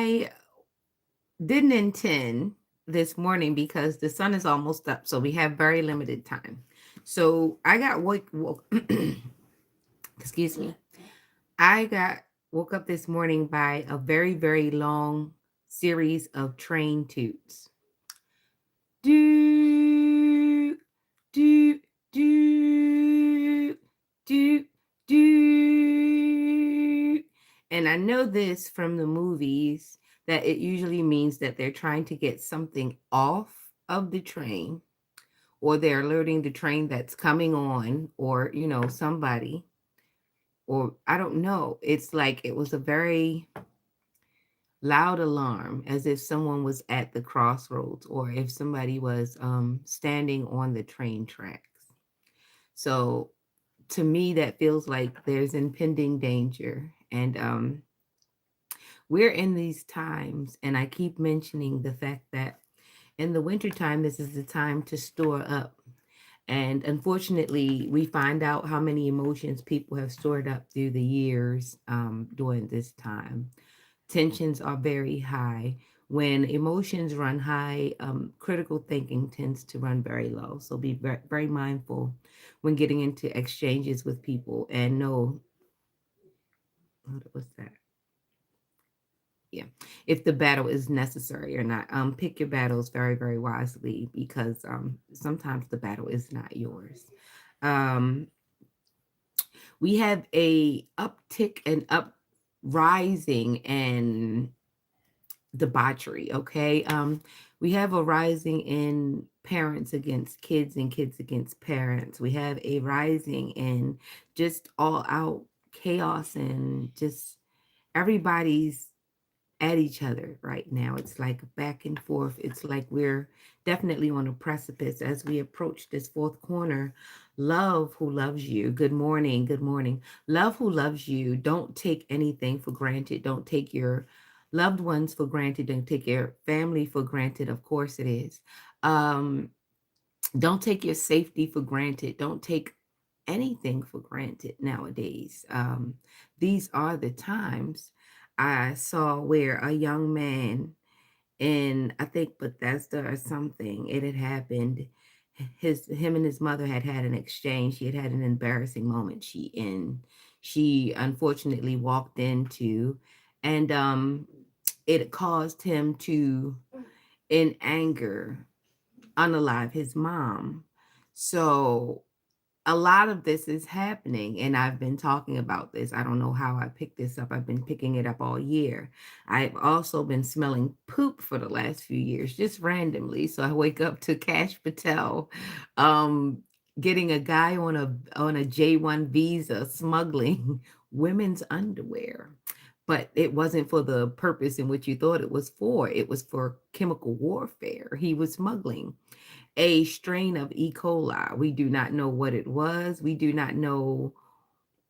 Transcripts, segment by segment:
I didn't intend this morning because the sun is almost up, so we have very limited time. So I got woke excuse me. I got woke up this morning by a very, very long series of train toots. Do, do, do, do, do. And I know this from the movies that it usually means that they're trying to get something off of the train, or they're alerting the train that's coming on, or, somebody, or I don't know. It's like it was a very loud alarm, as if someone was at the crossroads or if somebody was standing on the train tracks. So to me, that feels like there's impending danger. And we're in these times, and I keep mentioning the fact that in the wintertime, this is the time to store up. And unfortunately, we find out how many emotions people have stored up through the years during this time. Tensions are very high. When emotions run high, critical thinking tends to run very low. So be very, very mindful when getting into exchanges with people and know what's that? Yeah, if the battle is necessary or not. Pick your battles very, very wisely because sometimes the battle is not yours. Um, we have a uptick and uprising and debauchery. Okay. We have a rising in parents against kids and kids against parents. We have a rising in just all out chaos and just everybody's at each other right now. It's like back and forth. It's like we're definitely on a precipice as we approach this fourth corner. Love who loves you. Good morning. Good morning. Love who loves you. Don't take anything for granted. Don't take your loved ones for granted. Don't take your family for granted. Of course it is. Um, don't take your safety for granted. Don't take anything for granted nowadays. These are the times. I saw where a young man in, I think, Bethesda or something, it had happened. Him and his mother had an exchange. She had an embarrassing moment. She unfortunately walked into, and it caused him to, in anger, unalive his mom. So a lot of this is happening, and I've been talking about this. I don't know how I picked this up. I've been picking it up all year. I've also been smelling poop for the last few years, just randomly. So I wake up to Cash Patel um, getting a guy on a J1 visa smuggling women's underwear. But it wasn't for the purpose in which you thought it was for. It was for chemical warfare. He was smuggling a strain of E. coli. We do not know what it was. We do not know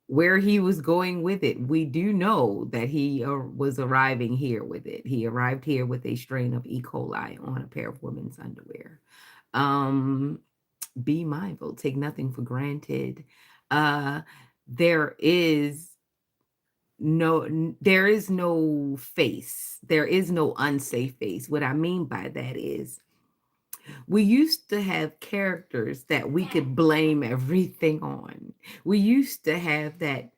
where he was going with it. We do know that he was arriving here with it. He arrived here with a strain of E. coli on a pair of women's underwear. Um, be mindful, take nothing for granted. Uh, there is there is no face. There is no unsafe face. What I mean by that is we used to have characters that we could blame everything on. We used to have that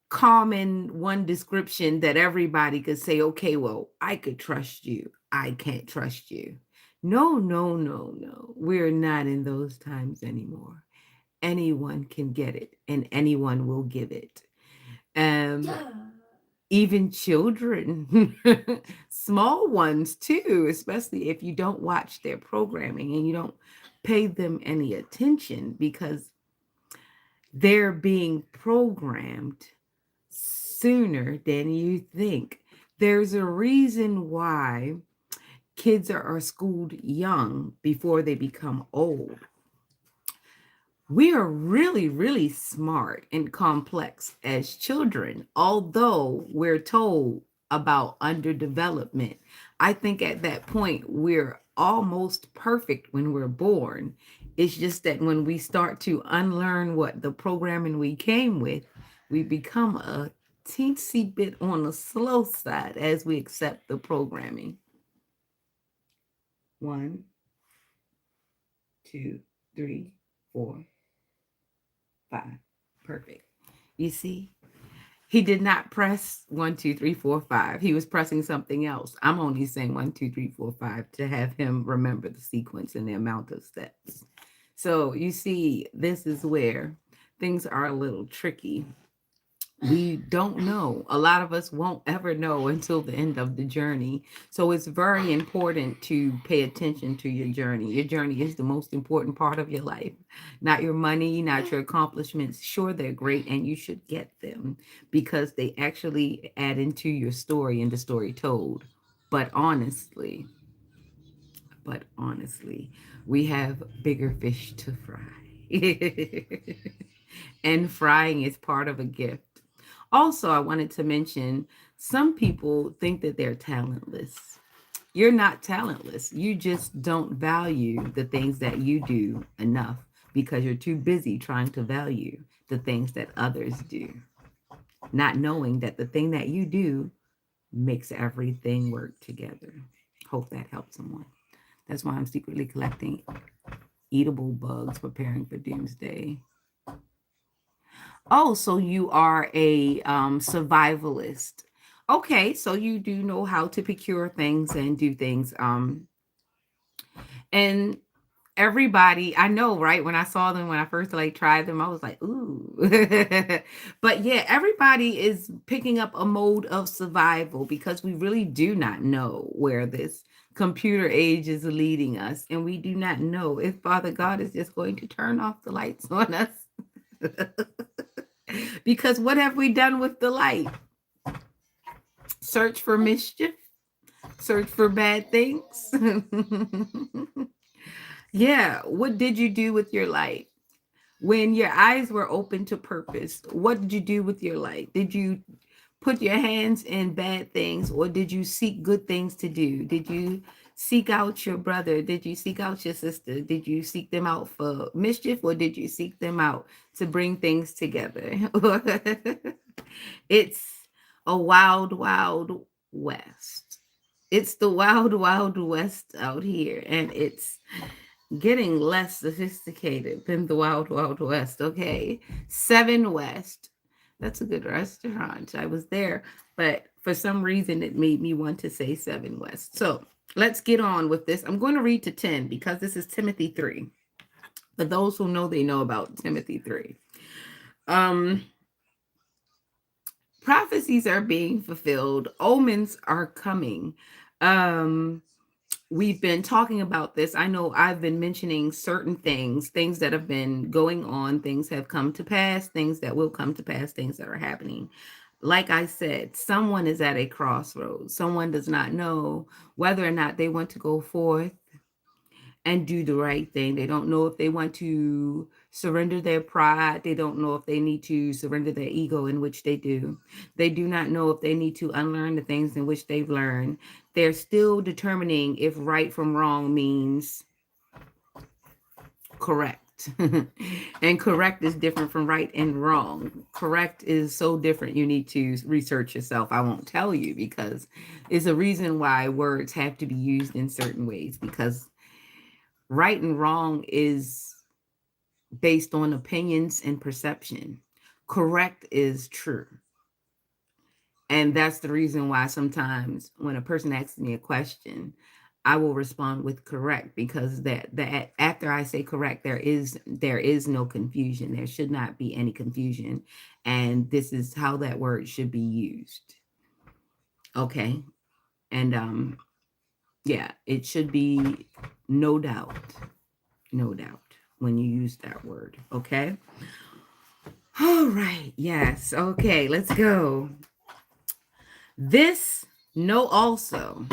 common one description that everybody could say, okay, well, I could trust you. I can't trust you. No, no, no, no. We're not in those times anymore. Anyone can get it and anyone will give it. Um, even children, small ones too, especially if you don't watch their programming and you don't pay them any attention because they're being programmed sooner than you think. There's a reason why kids are schooled young before they become old. We are really, really smart and complex as children, although we're told about underdevelopment. I think at that point, we're almost perfect when we're born. It's just that when we start to unlearn what the programming we came with, we become a teensy bit on the slow side as we accept the programming. One, two, three, 4, 5. Perfect. You see, he did not press 1, 2, 3, 4, 5. He was pressing something else. I'm only saying 1, 2, 3, 4, 5 to have him remember the sequence and the amount of steps. So you see, this is where things are a little tricky. We don't know. A lot of us won't ever know until the end of the journey. So it's very important to pay attention to your journey. Your journey is the most important part of your life, not your money, not your accomplishments. Sure, they're great and you should get them because they actually add into your story and the story told. But honestly, but honestly, we have bigger fish to fry. And frying is part of a gift. Also, I wanted to mention some people think that they're talentless. You're not talentless. You just don't value the things that you do enough because you're too busy trying to value the things that others do, not knowing that the thing that you do makes everything work together. Hope that helps someone. That's why I'm secretly collecting eatable bugs, preparing for doomsday. Oh, so you are a survivalist. Okay, so you do know how to procure things and do things. And everybody, I know, right? When I saw them, when I first like tried them, I was like, ooh. But yeah, everybody is picking up a mode of survival because we really do not know where this computer age is leading us. And we do not know if Father God is just going to turn off the lights on us. Because what have we done with the light? Search for mischief, search for bad things. Yeah, what did you do with your light? When your eyes were open to purpose, what did you do with your light? Did you put your hands in bad things or did you seek good things to do? Did you seek out your brother? Did you seek out your sister? Did you seek them out for mischief or did you seek them out to bring things together? It's a wild, wild west. It's the wild, wild west out here, and it's getting less sophisticated than the wild, wild west. Okay, Seven West. That's a good restaurant. I was there, but for some reason, it made me want to say Seven West. So let's get on with this. I'm going to read to 10 because this is Timothy 3. For those who know, they know about Timothy 3. Um, Prophecies are being fulfilled, omens are coming. um we've been talking about this. I know I've been mentioning certain things that have been going on, things have come to pass, things that will come to pass, things that are happening. Like I said, someone is at a crossroads. Someone does not know whether or not they want to go forth and do the right thing. They don't know if they want to surrender their pride. They don't know if they need to surrender their ego, in which they do. They do not know if they need to unlearn the things in which they've learned. They're still determining if right from wrong means correct. And correct is different from right and wrong. Correct is so different. You need to research yourself. I won't tell you because it's a reason why words have to be used in certain ways because right and wrong is based on opinions and perception. Correct is true. And that's the reason why sometimes when a person asks me a question, I will respond with correct because that after I say correct, there is no confusion. There should not be any confusion. And this is how that word should be used. Okay. And yeah, it should be no doubt. No doubt when you use that word. Okay. All right. Yes. Okay. Let's go. This know also.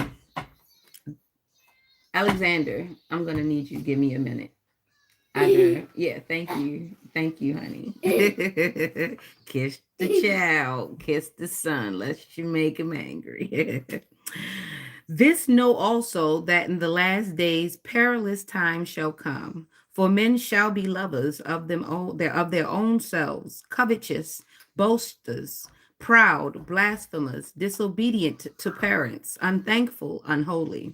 Alexander, I'm going to need you to give me a minute. Yeah, thank you. Thank you, honey. Kiss the child. Kiss the son, lest you make him angry. This know also that in the last days perilous times shall come. For men shall be lovers of their own selves, covetous, boasters, proud, blasphemous, disobedient to parents, unthankful, unholy,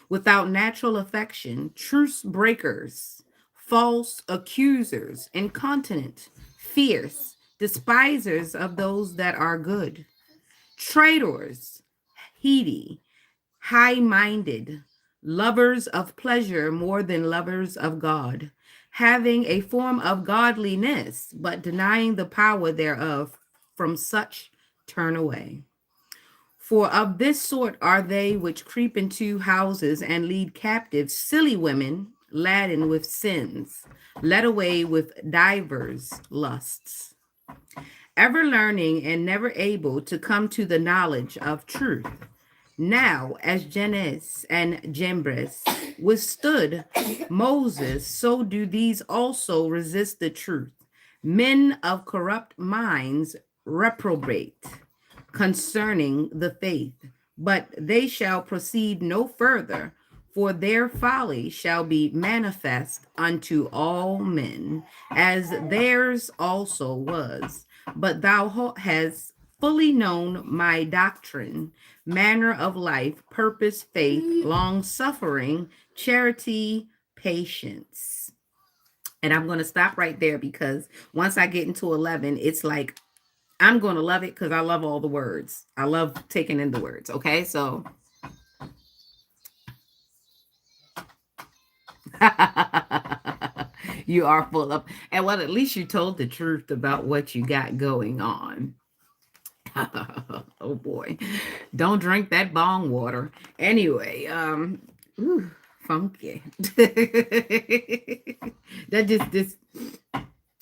without natural affection, truce breakers, false accusers, incontinent, fierce, despisers of those that are good, traitors, heady, high minded, lovers of pleasure more than lovers of God, having a form of godliness, but denying the power thereof, from such turn away. For of this sort are they which creep into houses and lead captive silly women, laden with sins, led away with divers lusts, ever learning and never able to come to the knowledge of truth. Now, as Jannes and Jambres withstood Moses, so do these also resist the truth. Men of corrupt minds reprobate concerning the faith, but they shall proceed no further, for their folly shall be manifest unto all men, as theirs also was. But thou hast fully known my doctrine, manner of life, purpose, faith, long suffering, charity, patience. And I'm going to stop right there because once I get into 11, it's like I'm going to love it because I love all the words. I love taking in the words. Okay. So you are full of, and well, at least you told the truth about what you got going on. Oh boy. Don't drink that bong water. Anyway, ooh, funky. That just this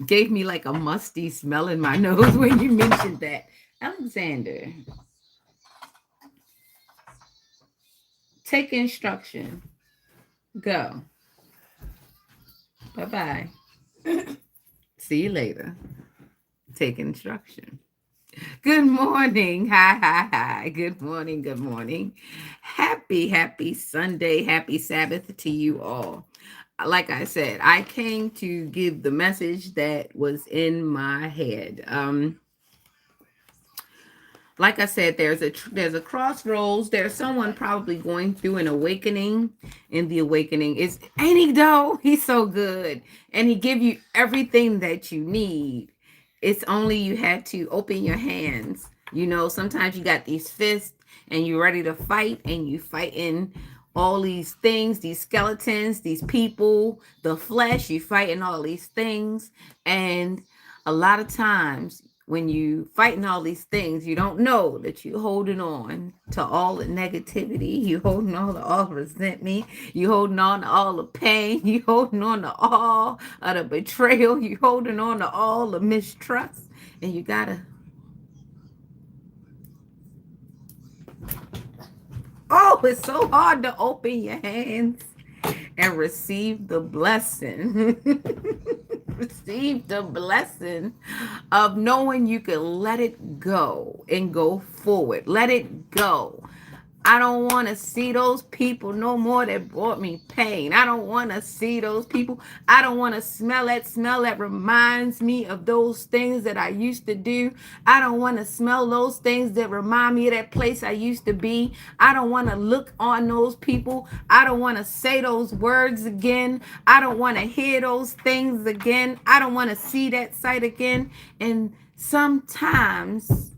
gave me like a musty smell in my nose when you mentioned that. Alexander, take instruction. Go. Bye-bye. See you later. Take instruction. Good morning. Hi, hi, hi. Good morning. Good morning. Happy Sunday. Happy Sabbath to you all. Like I said, I came to give the message that was in my head. Like I said, there's a crossroads. There's someone probably going through an awakening, and the awakening is, ain't he though? He's so good, and he give you everything that you need. It's only you had to open your hands. You know, sometimes you got these fists, and you're ready to fight, and you fighting all these things, these skeletons, these people, the flesh. You fighting all these things, and a lot of times when you fighting all these things, you don't know that you holding on to all the negativity, you holding on to all the resentment, you holding on to all the pain, you holding on to all of the betrayal, you holding on to all the mistrust, and you gotta, oh, it's so hard to open your hands and receive the blessing. Receive the blessing of knowing you can let it go and go forward. Let it go. I don't want to see those people no more that brought me pain. I don't want to see those people. I don't want to smell that smell that reminds me of those things that I used to do. I don't want to smell those things that remind me of that place I used to be. I don't want to look on those people. I don't want to say those words again. I don't want to hear those things again. I don't want to see that sight again. And sometimes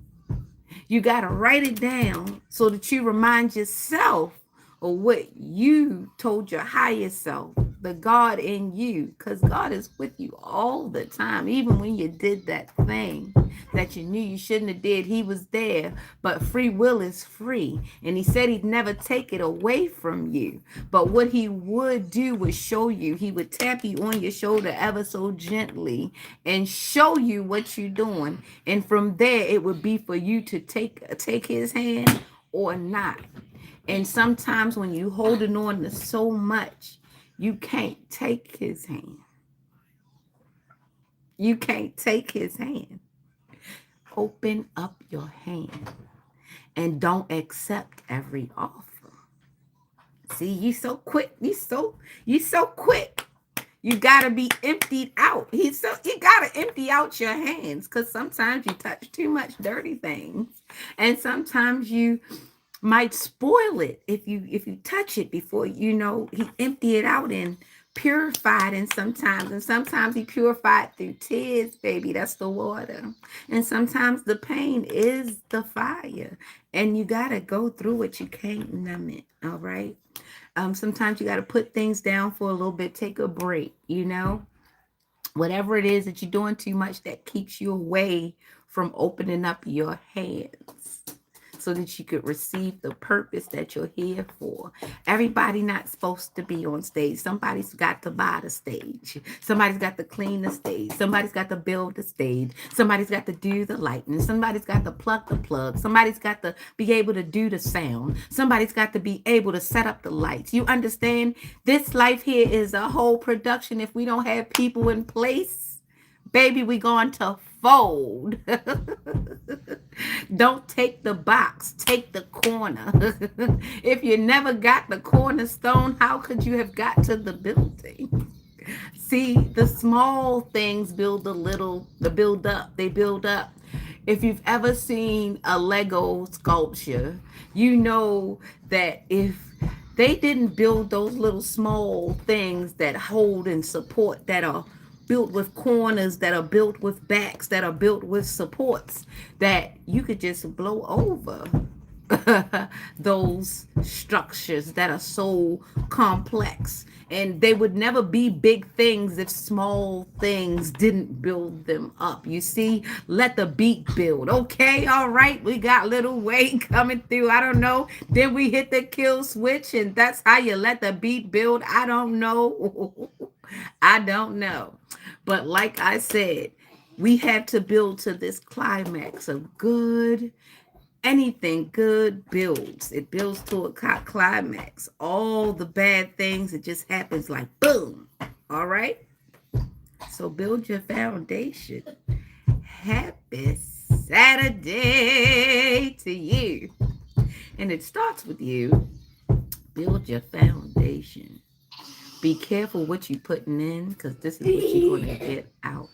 you got to write it down so that you remind yourself of what you told your higher self, the God in you, because God is with you all the time. Even when you did that thing that you knew you shouldn't have did, he was there. But free will is free, and he said he'd never take it away from you. But what he would do was show you. He would tap you on your shoulder ever so gently and show you what you're doing, and from there it would be for you to take his hand or not. And sometimes when you holding on to so much, you can't take his hand. You can't take his hand. Open up your hand and don't accept every offer. See, you so quick. You so quick. You gotta be emptied out. You gotta empty out your hands because sometimes you touch too much dirty things, and sometimes you might spoil it if you touch it before he empty it out and purified. And sometimes he purified through tears, baby. That's the water. And sometimes the pain is the fire, and you gotta go through it. You can't numb it. All right. Sometimes you got to put things down for a little bit, take a break, whatever it is that you're doing too much that keeps you away from opening up your hands so that you could receive the purpose that you're here for. Everybody not supposed to be on stage. Somebody's got to buy the stage. Somebody's got to clean the stage. Somebody's got to build the stage. Somebody's got to do the lighting. Somebody's got to plug the plug. Somebody's got to be able to do the sound. Somebody's got to be able to set up the lights. You understand? This life here is a whole production. If we don't have people in place, baby, we going to fold. Don't take the box, take the corner. If you never got the cornerstone, how could you have got to the building? See, the small things build the build up. They build up. If you've ever seen a Lego sculpture, you know that if they didn't build those little small things that hold and support, that are built with corners, that are built with backs, that are built with supports, that you could just blow over those structures that are so complex. And they would never be big things if small things didn't build them up. You see, let the beat build. Okay, all right, we got little weight coming through. I don't know. Then we hit the kill switch, and that's how you let the beat build. I don't know. I don't know. But like I said, we had to build to this climax of good. Anything good builds. It builds to a climax. All the bad things, it just happens like boom. All right? So build your foundation. Happy Saturday to you. And it starts with you. Build your foundation. Be careful what you're putting in, because this is what you're going to get out.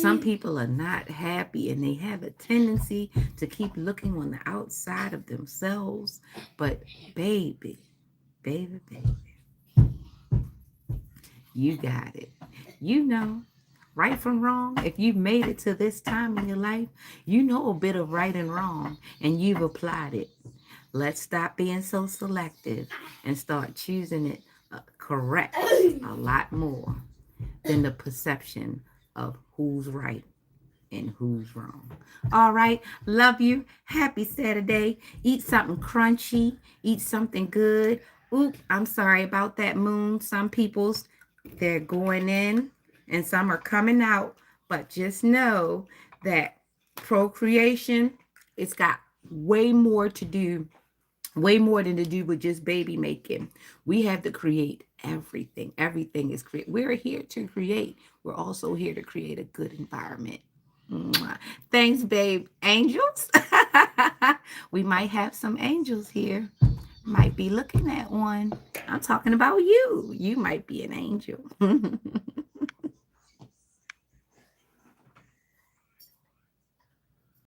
Some people are not happy, and they have a tendency to keep looking on the outside of themselves. But baby, baby, you got it. You know right from wrong. If you've made it to this time in your life, you know a bit of right and wrong, and you've applied it. Let's stop being so selective and start choosing it correct a lot more than the perception of who's right and who's wrong. All right. Love you. Happy Saturday. Eat something crunchy. Eat something good. Oop, I'm sorry about that, Moon. Some people's, they're going in and some are coming out. But just know that procreation, it's got way more to do, way more than to do with just baby making. We have to create everything. Everything is create. We're here to create. We're also here to create a good environment. Mwah. Thanks, babe. Angels. We might have some angels here. Might be looking at one. I'm talking about you. You might be an angel.